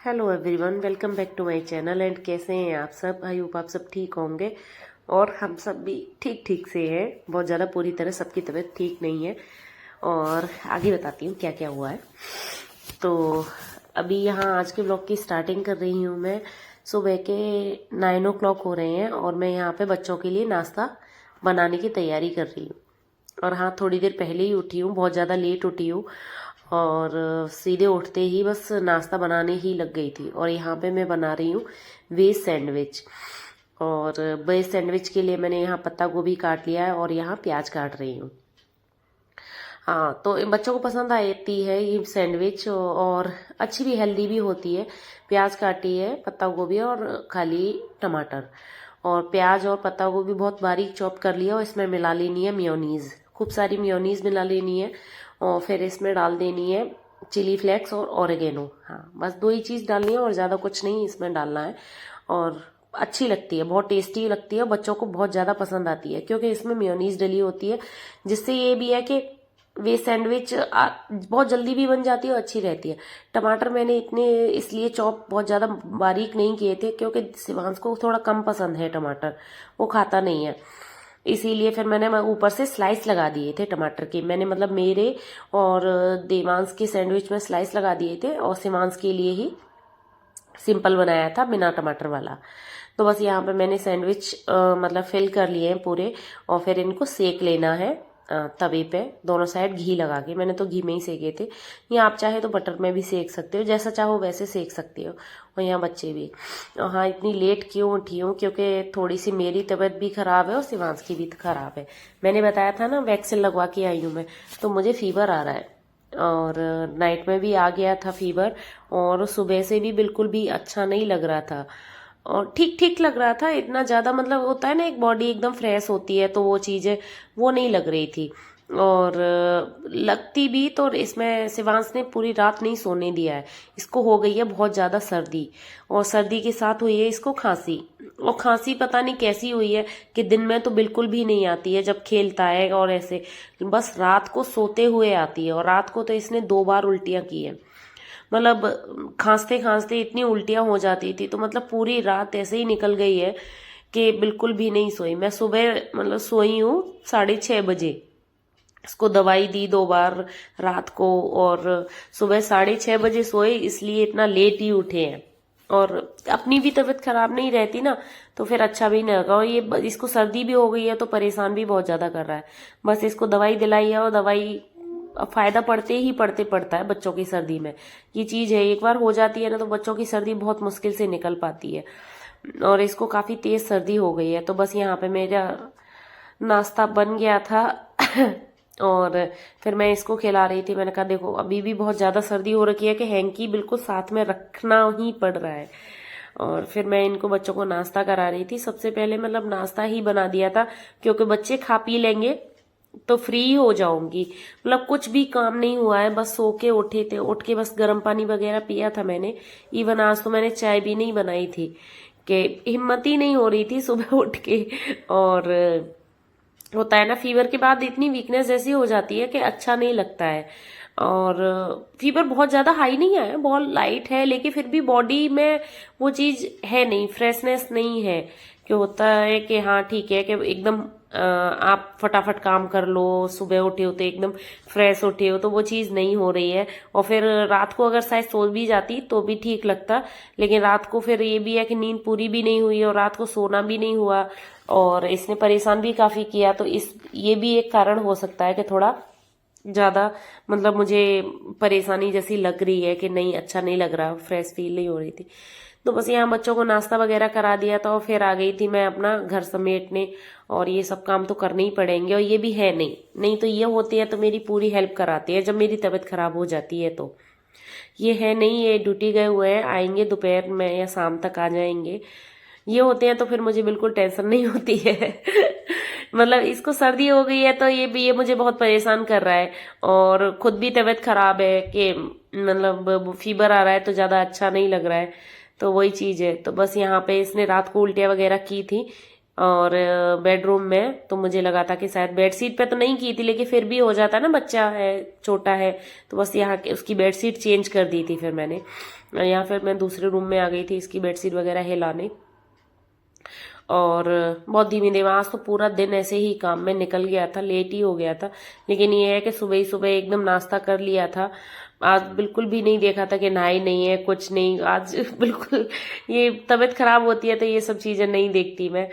Hello everyone, welcome back to my channel. And कैसे हैं आप सब? आई होप आप सब ठीक होंगे और हम सब भी ठीक ठीक से हैं। बहुत ज़्यादा पूरी तरह सबकी तबीयत ठीक नहीं है और आगे बताती हूँ क्या क्या हुआ है। तो अभी यहाँ आज के ब्लॉग की स्टार्टिंग कर रही हूँ मैं। सुबह के 9 o'clock हो रहे हैं और मैं यहाँ पे बच्चों के लिए नाश्ता बनाने की तैयारी कर रही हूँ। और हाँ, थोड़ी देर पहले ही उठी हूँ, बहुत ज़्यादा लेट उठी हूँ और सीधे उठते ही बस नाश्ता बनाने ही लग गई थी। और यहाँ पे मैं बना रही हूँ वेज सैंडविच। और वेज सैंडविच के लिए मैंने यहाँ पत्ता गोभी काट लिया है और यहाँ प्याज काट रही हूँ। हाँ, तो बच्चों को पसंद आती है ये सैंडविच और अच्छी भी, हेल्दी भी होती है। प्याज काटी है, पत्ता गोभी और खाली टमाटर। और प्याज और पत्ता गोभी बहुत बारीक चॉप कर लिया और इसमें मिला लेनी है मेयोनीज, खूब सारी मेयोनीज मिला लेनी है। और फिर इसमें डाल देनी है चिली फ्लेक्स और ऑरिगेनो। हाँ, बस दो ही चीज़ डालनी है और ज़्यादा कुछ नहीं इसमें डालना है। और अच्छी लगती है, बहुत टेस्टी लगती है, बच्चों को बहुत ज़्यादा पसंद आती है क्योंकि इसमें मेयोनीज डली होती है। जिससे ये भी है कि वे सैंडविच बहुत जल्दी भी बन जाती है और अच्छी रहती है। टमाटर मैंने इतने इसलिए चॉप बहुत ज़्यादा बारीक नहीं किए थे क्योंकि शिवांश को थोड़ा कम पसंद है टमाटर, वो खाता नहीं है। इसीलिए फिर मैंने ऊपर से स्लाइस लगा दिए थे टमाटर के। मैंने मतलब मेरे और देवांश के सैंडविच में स्लाइस लगा दिए थे और शिवांश के लिए ही सिंपल बनाया था बिना टमाटर वाला। तो बस यहाँ पे मैंने सैंडविच मतलब फिल कर लिए हैं पूरे और फिर इनको सेक लेना है तवे पे दोनों साइड घी लगा के। मैंने तो घी में ही सेके थे, या आप चाहे तो बटर में भी सेक सकते हो, जैसा चाहो वैसे सेक सकते हो। और यहाँ बच्चे भी। और हाँ, इतनी लेट क्यों उठी हूँ क्योंकि थोड़ी सी मेरी तबीयत भी खराब है और शिवांश की भी खराब है। मैंने बताया था ना, वैक्सीन लगवा के आई हूँ मैं, तो मुझे फीवर आ रहा है और नाइट में भी आ गया था फीवर। और सुबह से भी बिल्कुल भी अच्छा नहीं लग रहा था और ठीक ठीक लग रहा था। इतना ज़्यादा मतलब होता है ना, एक बॉडी एकदम फ्रेश होती है तो वो चीज़ें वो नहीं लग रही थी। और लगती भी तो इसमें शिवांश ने पूरी रात नहीं सोने दिया है। इसको हो गई है बहुत ज़्यादा सर्दी और सर्दी के साथ हुई है इसको खांसी। और खांसी पता नहीं कैसी हुई है कि दिन में तो बिल्कुल भी नहीं आती है जब खेलता है, और ऐसे बस रात को सोते हुए आती है। और रात को तो इसने 2 बार उल्टियाँ की है। मतलब खांसते खांसते इतनी उल्टियां हो जाती थी, तो मतलब पूरी रात ऐसे ही निकल गई है कि बिल्कुल भी नहीं सोई। मैं सुबह मतलब सोई हूँ 6:30 बजे। इसको दवाई दी 2 बार रात को और सुबह 6:30 बजे सोए, इसलिए इतना लेट ही उठे हैं। और अपनी भी तबीयत खराब नहीं रहती ना तो फिर अच्छा भी नहीं लगा। और ये इसको सर्दी भी हो गई है तो परेशान भी बहुत ज्यादा कर रहा है। बस इसको दवाई दिलाई है और दवाई फायदा पड़ते ही पड़ता है बच्चों की सर्दी में। ये चीज है, एक बार हो जाती है ना तो बच्चों की सर्दी बहुत मुश्किल से निकल पाती है। और इसको काफी तेज सर्दी हो गई है। तो बस यहाँ पे मेरा नाश्ता बन गया था और फिर मैं इसको खिला रही थी। मैंने कहा देखो अभी भी बहुत ज्यादा सर्दी हो रखी है कि हैंकी बिल्कुल साथ में रखना ही पड़ रहा है। और फिर मैं इनको बच्चों को नाश्ता करा रही थी। सबसे पहले मतलब नाश्ता ही बना दिया था क्योंकि बच्चे खा पी लेंगे तो फ्री हो जाऊंगी। मतलब कुछ भी काम नहीं हुआ है, बस सो के उठे थे, उठ के बस गर्म पानी वगैरह पिया था मैंने। इवन आज तो मैंने चाय भी नहीं बनाई थी कि हिम्मत ही नहीं हो रही थी सुबह उठ के। और होता है ना, फीवर के बाद इतनी वीकनेस जैसी हो जाती है कि अच्छा नहीं लगता है। और फीवर बहुत ज्यादा हाई नहीं है, बहुत लाइट है, लेकिन फिर भी बॉडी में वो चीज है नहीं, फ्रेशनेस नहीं है कि होता है कि हाँ ठीक है कि एकदम आप फटाफट काम कर लो, सुबह उठे हो तो एकदम फ्रेश उठे हो, तो वो चीज नहीं हो रही है। और फिर रात को अगर शायद सो भी जाती तो भी ठीक लगता, लेकिन रात को फिर ये भी है कि नींद पूरी भी नहीं हुई और रात को सोना भी नहीं हुआ और इसने परेशान भी काफी किया। तो इस ये भी एक कारण हो सकता है कि थोड़ा ज्यादा मतलब मुझे परेशानी जैसी लग रही है कि नहीं, अच्छा नहीं लग रहा, फ्रेश फील नहीं हो रही थी। तो बस यहाँ बच्चों को नाश्ता वगैरह करा दिया था और फिर आ गई थी मैं अपना घर समेटने। और ये सब काम तो करने ही पड़ेंगे, और ये भी है नहीं तो ये होती है तो मेरी पूरी हेल्प कराती है जब मेरी तबीयत खराब हो जाती है। तो ये है नहीं, ये ड्यूटी गए हुए हैं, आएंगे दोपहर में या शाम तक आ जाएंगे। ये होते हैं तो फिर मुझे बिल्कुल टेंशन नहीं होती है मतलब इसको सर्दी हो गई है तो ये मुझे बहुत परेशान कर रहा है और खुद भी तबीयत खराब है कि मतलब फीवर आ रहा है तो ज्यादा अच्छा नहीं लग रहा है। तो वही चीज है। तो बस यहाँ पे इसने रात को उल्टियाँ वगैरह की थी और बेडरूम में तो मुझे लगा था कि शायद बेडशीट पे तो नहीं की थी, लेकिन फिर भी हो जाता है ना, बच्चा है छोटा है, तो बस यहाँ उसकी बेडशीट चेंज कर दी थी फिर मैंने। यहाँ फिर मैं दूसरे रूम में आ गई थी इसकी बेडशीट वगैरह हिलाने, और बहुत धीमे धीमे आज तो पूरा दिन ऐसे ही काम में निकल गया था, लेट ही हो गया था। लेकिन ये है कि सुबह ही सुबह एकदम नाश्ता कर लिया था। आज बिल्कुल भी नहीं देखा था कि नहाई नहीं है, कुछ नहीं आज बिल्कुल। ये तबीयत खराब होती है तो ये सब चीजें नहीं देखती मैं।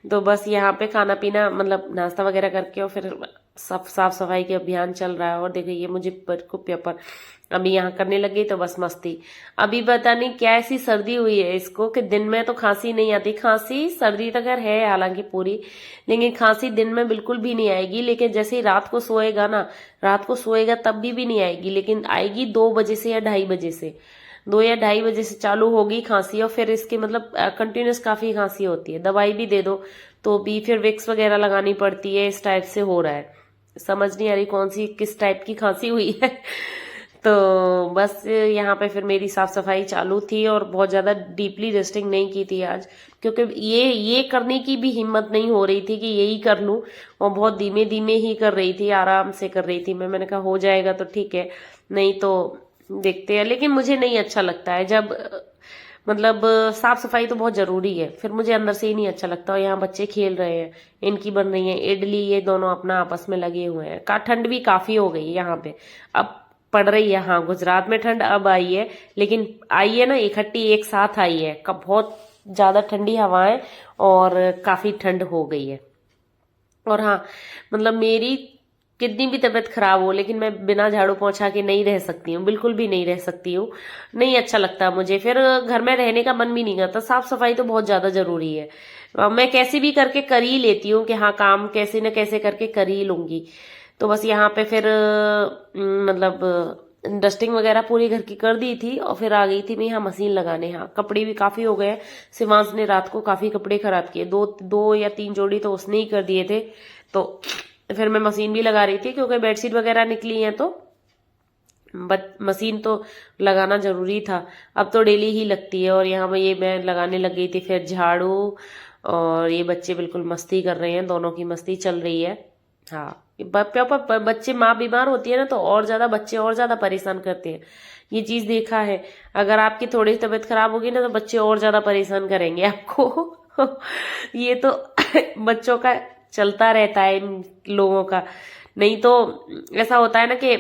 तो बस यहाँ पे खाना पीना मतलब नाश्ता वगैरह करके और फिर साफ सफाई के अभियान चल रहा है। और देखिए ये मुझे को पेपर अभी यहाँ करने लगी तो बस मस्ती। अभी पता नहीं क्या ऐसी सर्दी हुई है इसको कि दिन में तो खांसी नहीं आती, खांसी सर्दी तक है हालांकि पूरी, लेकिन खांसी दिन में बिल्कुल भी नहीं आएगी। लेकिन जैसे ही रात को सोएगा ना, रात को सोएगा तब भी नहीं आएगी, लेकिन आएगी 2 बजे से या 2:30 बजे से, 2 या 2:30 बजे से चालू होगी खांसी। और फिर इसके मतलब कंटिन्यूस काफी खांसी होती है, दवाई भी दे दो तो भी फिर विक्स वगैरह लगानी पड़ती है। इस टाइप से हो रहा है, समझ नहीं आ रही कौन सी किस टाइप की खांसी हुई है। तो बस यहाँ पे फिर मेरी साफ सफाई चालू थी और बहुत ज्यादा डीपली डस्टिंग नहीं की थी आज, क्योंकि ये करने की भी हिम्मत नहीं हो रही थी कि यही कर लूं, और बहुत धीमे धीमे ही कर रही थी, आराम से कर रही थी मैंने कहा हो जाएगा तो ठीक है, नहीं तो देखते हैं। लेकिन मुझे नहीं अच्छा लगता है जब मतलब साफ सफाई तो बहुत जरूरी है, फिर मुझे अंदर से ही नहीं अच्छा लगता। और यहाँ बच्चे खेल रहे हैं, इनकी बन रही है इडली, ये दोनों अपना आपस में लगे हुए हैं। ठंड भी काफी हो गई है यहाँ पे, अब पड़ रही है। हाँ गुजरात में ठंड अब आई है, लेकिन आई है ना इकट्ठी एक साथ आई है, कब बहुत ज्यादा ठंडी हवाएं और काफी ठंड हो गई है। और हाँ मतलब मेरी कितनी भी तबीयत खराब हो, लेकिन मैं बिना झाड़ू पोंछा के नहीं रह सकती हूँ, बिल्कुल भी नहीं रह सकती हूँ, नहीं अच्छा लगता मुझे, फिर घर में रहने का मन भी नहीं करता। साफ सफाई तो बहुत ज्यादा जरूरी है, मैं कैसे भी करके कर ही लेती हूँ कि हाँ काम कैसे न कैसे करके कर ही लूंगी। तो बस यहाँ पे फिर मतलब डस्टिंग वगैरह पूरी घर की कर दी थी और फिर आ गई थी मैं यहाँ मशीन लगाने। यहाँ कपड़े भी काफी हो गए, शिवांश ने रात को काफी कपड़े खराब किए, 2 या 3 जोड़ी तो उसने ही कर दिए थे। तो फिर मैं मशीन भी लगा रही थी क्योंकि बेडशीट वगैरह निकली है तो मशीन तो लगाना जरूरी था, अब तो डेली ही लगती है। और यहाँ पे ये मैं लगाने लग गई थी, फिर झाड़ू, और ये बच्चे बिल्कुल मस्ती कर रहे हैं, दोनों की मस्ती चल रही है। हाँ बच्चे, माँ बीमार होती है ना तो और ज्यादा बच्चे और ज्यादा परेशान करते हैं, ये चीज देखा है। अगर आपकी थोड़ी तबीयत खराब होगी ना तो बच्चे और ज्यादा परेशान करेंगे आपको। ये तो बच्चों का चलता रहता है इन लोगों का। नहीं तो ऐसा होता है ना कि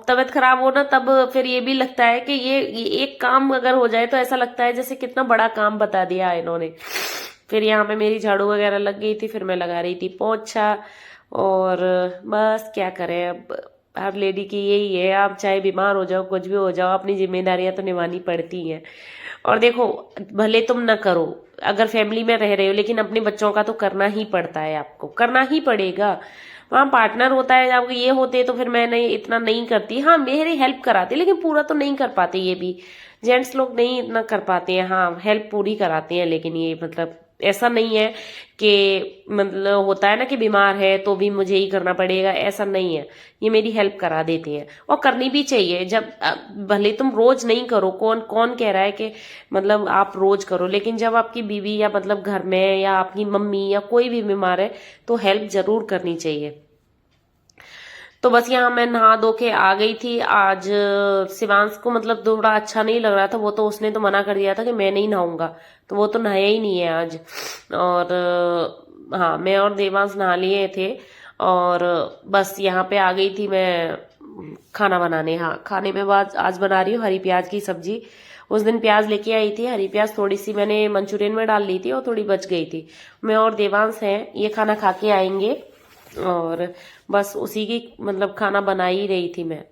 तबीयत खराब हो ना तब फिर ये भी लगता है कि ये एक काम अगर हो जाए तो ऐसा लगता है जैसे कितना बड़ा काम बता दिया इन्होंने। फिर यहाँ पे मेरी झाड़ू वगैरह लग गई थी, फिर मैं लगा रही थी पोछा। और बस क्या करें, अब हर लेडी की यही है, आप चाहे बीमार हो जाओ कुछ भी हो जाओ, अपनी जिम्मेदारियां तो निभानी पड़ती हैं। और देखो भले तुम ना करो, अगर फैमिली में रह रहे हो, लेकिन अपने बच्चों का तो करना ही पड़ता है, आपको करना ही पड़ेगा। वहाँ पार्टनर होता है, जब ये होते तो फिर मैं नहीं इतना नहीं करती। हाँ मेरी हेल्प कराती, लेकिन पूरा तो नहीं कर पाते, ये भी जेंट्स लोग नहीं इतना कर पाते हैं। हाँ हेल्प पूरी कराते हैं, लेकिन ये मतलब ऐसा नहीं है कि मतलब होता है ना कि बीमार है तो भी मुझे ही करना पड़ेगा, ऐसा नहीं है। ये मेरी हेल्प करा देती हैं और करनी भी चाहिए। जब भले तुम रोज नहीं करो, कौन कौन कह रहा है कि मतलब आप रोज करो, लेकिन जब आपकी बीवी या मतलब घर में या आपकी मम्मी या कोई भी बीमार है तो हेल्प जरूर करनी चाहिए। तो बस यहाँ मैं नहा धो के आ गई थी। आज शिवांश को मतलब थोड़ा अच्छा नहीं लग रहा था, वो तो उसने तो मना कर दिया था कि मैं नहीं नहाऊंगा, तो वो तो नहाया ही नहीं है आज। और हाँ मैं और देवांश नहा लिए थे और बस यहाँ पे आ गई थी मैं खाना बनाने। हाँ खाने में आज बना रही हूँ हरी प्याज की सब्जी। उस दिन प्याज लेके आई थी, हरी प्याज थोड़ी सी मैंने मंचूरियन में डाल ली थी और थोड़ी बच गई थी। मैं और देवांश हैं, ये खाना खा के आएंगे और बस उसी की मतलब खाना बना ही रही थी मैं।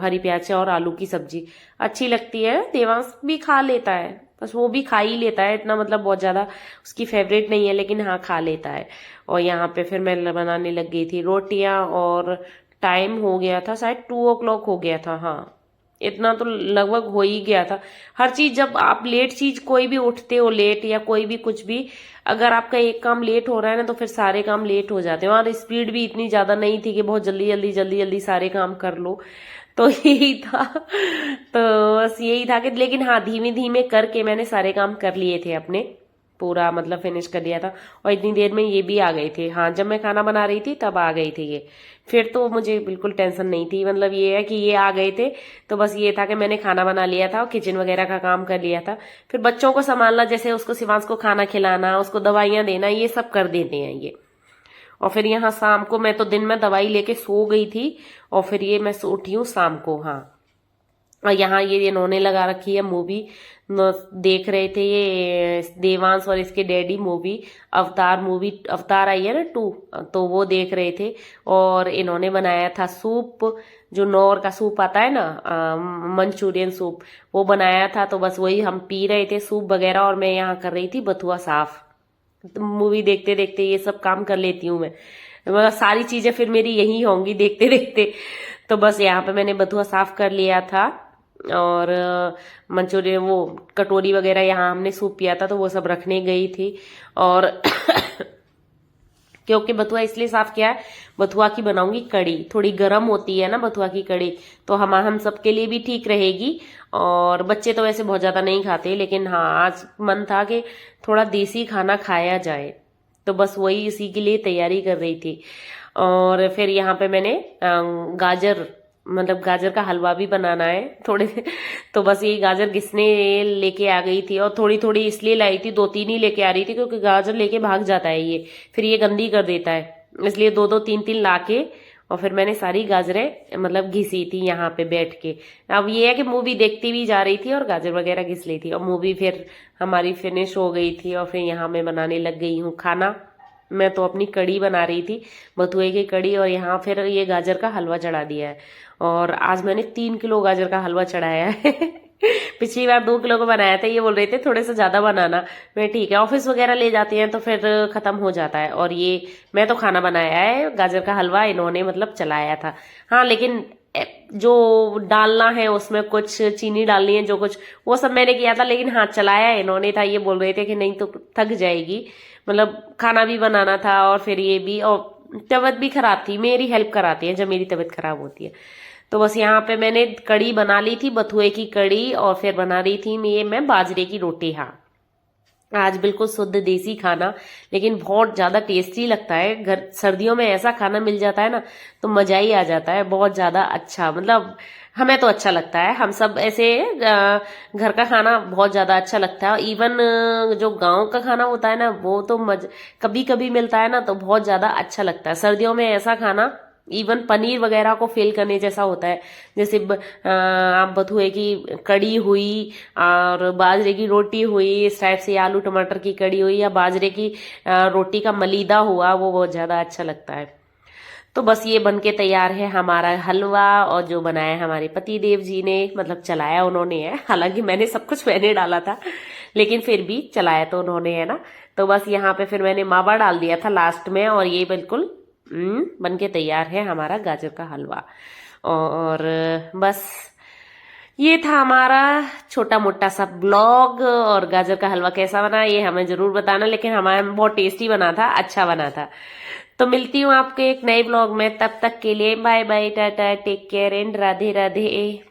हरी प्याज से और आलू की सब्जी अच्छी लगती है, देवांश भी खा लेता है, बस वो भी खा ही लेता है, इतना मतलब बहुत ज्यादा उसकी फेवरेट नहीं है, लेकिन हाँ खा लेता है। और यहाँ पे फिर मैं बनाने लग गई थी रोटियां और टाइम हो गया था शायद 2 o'clock हो गया था। हाँ इतना तो लगभग हो ही गया था। हर चीज जब आप लेट चीज कोई भी उठते हो लेट या कोई भी कुछ भी, अगर आपका एक काम लेट हो रहा है ना तो फिर सारे काम लेट हो जाते हैं। और स्पीड भी इतनी ज्यादा नहीं थी कि बहुत जल्दी सारे काम कर लो, तो यही था। तो बस यही था कि लेकिन हाँ धीमे धीमे करके मैंने सारे काम कर लिए थे अपने पूरा मतलब फिनिश कर लिया था। और इतनी देर में ये भी आ गए थे। हाँ, जब मैं खाना बना रही थी तब आ गए थे ये। फिर तो मुझे बिल्कुल टेंशन नहीं थी, मतलब ये है कि ये आ गए थे तो बस ये था कि मैंने खाना बना लिया था और किचन वगैरह का काम कर लिया था। फिर बच्चों को संभालना, जैसे उसको शिवांश को खाना खिलाना, उसको दवाइयां देना, ये सब कर देते हैं ये। और फिर यहाँ शाम को मैं तो दिन में दवाई लेके सो गई थी और फिर ये मैं उठी हूँ शाम को। हाँ, और यहाँ ये इन्होंने लगा रखी है मूवी, देख रहे थे ये देवांश और इसके डैडी मूवी अवतार आई है ना 2, तो वो देख रहे थे। और इन्होंने बनाया था सूप, जो नौर का सूप आता है ना, मंचूरियन सूप, वो बनाया था। तो बस वही हम पी रहे थे सूप वगैरह, और मैं यहाँ कर रही थी बथुआ साफ। तो मूवी देखते देखते ये सब काम कर लेती हूँ मैं, मतलब सारी चीजें फिर मेरी यही होंगी देखते देखते। तो बस यहाँ पे मैंने बथुआ साफ कर लिया था और मंचूरियन वो कटोरी वगैरह यहाँ हमने सूप पिया था तो वो सब रखने गई थी। और क्योंकि बथुआ इसलिए साफ किया है, बथुआ की बनाऊंगी कड़ी, थोड़ी गर्म होती है ना बथुआ की कड़ी, तो हम सबके लिए भी ठीक रहेगी। और बच्चे तो वैसे बहुत ज्यादा नहीं खाते, लेकिन हाँ आज मन था कि थोड़ा देसी खाना खाया जाए, तो बस वही इसी के लिए तैयारी कर रही थी। और फिर यहाँ पे मैंने गाजर का हलवा भी बनाना है थोड़े तो बस ये गाजर घिसने लेके आ गई थी, और थोड़ी थोड़ी इसलिए लाई थी, 2-3 ही लेके आ रही थी क्योंकि गाजर लेके भाग जाता है ये, फिर ये गंदी कर देता है, इसलिए 2-2 3-3 लाके और फिर मैंने सारी गाजरें मतलब घिसी थी यहाँ पे बैठ के। अब ये है कि मूवी देखती भी जा रही थी और गाजर वगैरह घिस ली थी, और मूवी फिर हमारी फिनिश हो गई थी। और फिर यहाँ मैं बनाने लग गई हूँ खाना। मैं तो अपनी कड़ी बना रही थी, बथुए की कड़ी, और यहाँ फिर ये गाजर का हलवा चढ़ा दिया है। और आज मैंने 3 किलो गाजर का हलवा चढ़ाया है पिछली बार 2 किलो का बनाया था, ये बोल रहे थे थोड़े से ज्यादा बनाना। मैं ठीक है, ऑफिस वगैरह ले जाते हैं तो फिर खत्म हो जाता है। और ये मैं तो खाना बनाया है, गाजर का हलवा इन्होंने मतलब चलाया था। हाँ, लेकिन जो डालना है उसमें कुछ चीनी डालनी है, जो कुछ वो सब मैंने किया था, लेकिन हाँ चलाया इन्होंने था। ये बोल रहे थे कि नहीं तो थक जाएगी, मतलब खाना भी बनाना था और फिर ये भी, और तबीयत भी खराब थी, मेरी हेल्प कराती है जब मेरी तबीयत खराब होती है। तो बस यहाँ पे मैंने कड़ी बना ली थी, बथुए की कड़ी, और फिर बना रही थी मैं बाजरे की रोटी। हाँ, आज बिल्कुल शुद्ध देसी खाना, लेकिन बहुत ज्यादा टेस्टी लगता है। घर सर्दियों में ऐसा खाना मिल जाता है ना तो मजा ही आ जाता है, बहुत ज्यादा अच्छा, मतलब हमें तो अच्छा लगता है। हम सब ऐसे घर का खाना बहुत ज्यादा अच्छा लगता है। इवन जो गांव का खाना होता है ना वो तो कभी कभी मिलता है ना तो बहुत ज्यादा अच्छा लगता है। सर्दियों में ऐसा खाना इवन पनीर वगैरह को फेल करने जैसा होता है। जैसे आप बथुए की कड़ी हुई और बाजरे की रोटी हुई, इस टाइप से आलू टमाटर की कड़ी हुई, या बाजरे की रोटी का मलीदा हुआ, वो बहुत ज्यादा अच्छा लगता है। तो बस ये बनके तैयार है हमारा हलवा, और जो बनाया हमारे पति देव जी ने, मतलब चलाया उन्होंने है, हालांकि मैंने सब कुछ मैंने डाला था लेकिन फिर भी चलाया तो उन्होंने है ना। तो बस यहाँ पे फिर मैंने मावा डाल दिया था लास्ट में, और ये बिल्कुल बनके तैयार है हमारा गाजर का हलवा। और बस ये था हमारा छोटा मोटा सा ब्लॉग। और गाजर का हलवा कैसा बना ये हमें जरूर बताना, लेकिन हमारा बहुत टेस्टी बना था, अच्छा बना था। तो मिलती हूँ आपके एक नए ब्लॉग में, तब तक के लिए bye bye, tata, take care and Radhe Radhe.